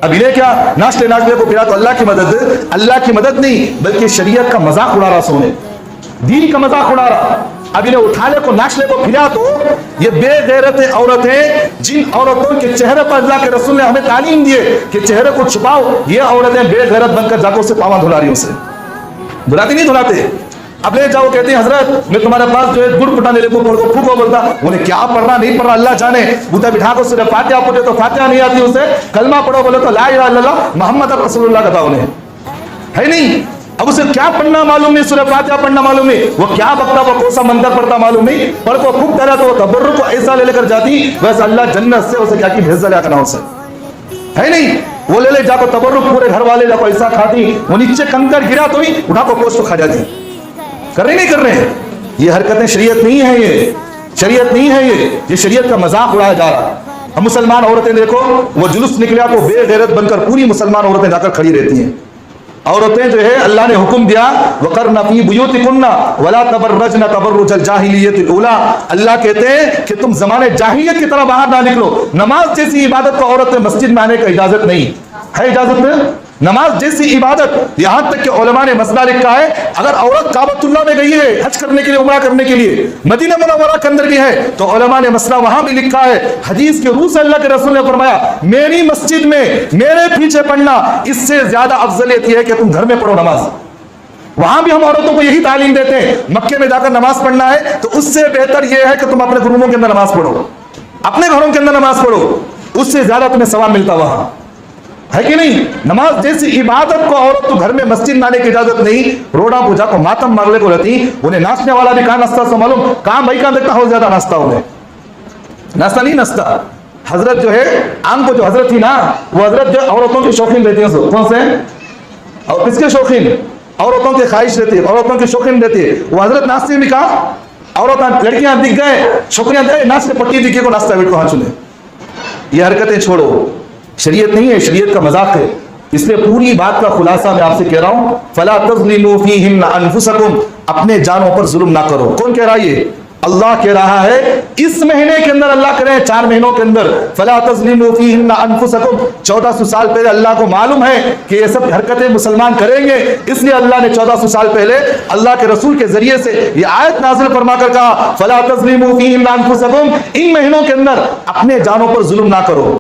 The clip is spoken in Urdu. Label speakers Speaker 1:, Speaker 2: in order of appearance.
Speaker 1: اب انہیں کیا ناچتے ناچتے کو پھرا تو اللہ کی مدد نہیں بلکہ شریعت کا مذاق اڑا رہا، سونے دین کا مذاق اڑا رہا۔ اب انہیں اٹھانے کو ناچنے کو پھرا تو یہ بے غیرت عورتیں، جن عورتوں کے چہرے پر اللہ کے رسول نے ہمیں تعلیم دیے کہ چہرے کو چھپاؤ، یہ عورتیں بے غیرت بن کر جاکو سے پاواں دھلا رہی ہوں سے دھلاتی نہیں دھلاتے۔ اب لے جاؤ کہتے ہیں حضرت میں تمہارے پاس جو ہے گڑ پٹانے لے کو پڑھ کو پھوکو، بولتا انہیں کیا پڑھنا نہیں پڑھنا اللہ جانے، بوتا بٹھا کو صرف فاتحہ پڑھے تو فاتحہ نہیں آتی اسے، کلمہ پڑھو بولے تو لا الہ الا اللہ محمد رسول اللہ کہتا انہیں ہے نہیں۔ اب اسے کیا پڑھنا معلوم نہیں، سورہ فاتحہ پڑھنا معلوم نہیں، وہ کیا بکتا وہ کون سا منتر پڑھتا معلوم نہیں، پڑھ کو پھوک کرا تو وہ تبرک کو ایسا لے کر جاتی ویسے اللہ جنت سے اسے کیا کی بھیجا لیا کرنا اسے ہے نہیں۔ وہ لے جا کو تبرک پورے گھر والے جا کو ایسا کھاتی، وہ نیچے کنکر گرا تو ہی اٹھا کو گوشت کھا جاتی۔ کر رہے نہیں کر رہے ہیں یہ حرکتیں شریعت نہیں ہے، یہ شریعت نہیں ہے، یہ شریعت کا مذاق اڑایا جا رہا۔ ہم مسلمان عورتیں دیکھو وہ جلوس نکلا تو بے غیرت بن کر پوری مسلمان عورتیں جا کر کھڑی رہتی ہیں۔ عورتیں جو ہے اللہ نے حکم دیا وقرن فی بیوتکن ولا تبرجن تبرج الجاہلیت الاولی، اللہ کہتے ہیں کہ تم زمانے جاہلیت کی طرح باہر نہ نکلو۔ نماز جیسی عبادت کو عورتیں مسجد میں آنے کی اجازت نہیں ہے، اجازت میں نماز جیسی عبادت، یہاں تک کہ علماء نے مسئلہ لکھا ہے اگر عورت کعبۃ اللہ میں گئی ہے حج کرنے کے لیے، عمرہ کرنے کے لیے، مدینہ منورہ کے اندر بھی ہے تو علماء نے مسئلہ وہاں بھی لکھا ہے، حدیث کے روح سے اللہ کے رسول نے فرمایا میری مسجد میں میرے پیچھے پڑھنا اس سے زیادہ افضلیت یہ ہے کہ تم گھر میں پڑھو نماز۔ وہاں بھی ہم عورتوں کو یہی تعلیم دیتے ہیں، مکے میں جا کر نماز پڑھنا ہے تو اس سے بہتر یہ ہے کہ تم اپنے گھروں کے اندر نماز پڑھو، اپنے گھروں کے اندر نماز پڑھو، اس سے زیادہ تمہیں ثواب ملتا وہاں ہے کہ نہیں۔ نماز جیسی عبادت کو عورت تو گھر میں مسجد میں آنے کی اجازت نہیں، روڈا کو جا کو ماتم مارلے کو رہتی، انہیں ناچنے والا بھی کہاں نستا سو معلوم کہاں بھائی کہاں دیکھتا ہو زیادہ ناستا، انہیں ناستا نہیں نستا۔ حضرت جو ہے عام کو جو حضرت تھی نا وہ حضرت جو عورتوں کی شوقین رہتی ہیں، کون سے اور کس کے شوقین؟ عورتوں کے خواہش رہتی ہے، عورتوں کی شوقین رہتی ہے۔ وہ حضرت ناستے بھی کہا عورت لڑکیاں دکھ گئے چھوکریاں دے ناچتے پٹی دکھے کو ناستا بیٹ کو ہاں چنے۔ یہ حرکتیں چھوڑو، شریعت نہیں ہے، شریعت کا مذاق ہے۔ اس لیے پوری بات کا خلاصہ میں آپ سے کہہ رہا ہوں فلا تظلموا فیہن انفسکم، اپنے جانوں پر ظلم نہ کرو۔ کون کہہ رہا ہے یہ؟ اللہ کہہ رہا ہے اس مہینے کے اندر، اللہ کرے 4 مہینوں کے اندر فلا تظلموا فیہن انفسکم، 1400 سال پہلے اللہ کو معلوم ہے کہ یہ سب حرکتیں مسلمان کریں گے، اس لیے اللہ نے 1400 سال پہلے اللہ کے رسول کے ذریعے سے یہ آیت نازل فرما کر کہا فلا تظلموا فیہن انفسکم، ان مہینوں کے اندر اپنے جانوں پر ظلم نہ کرو۔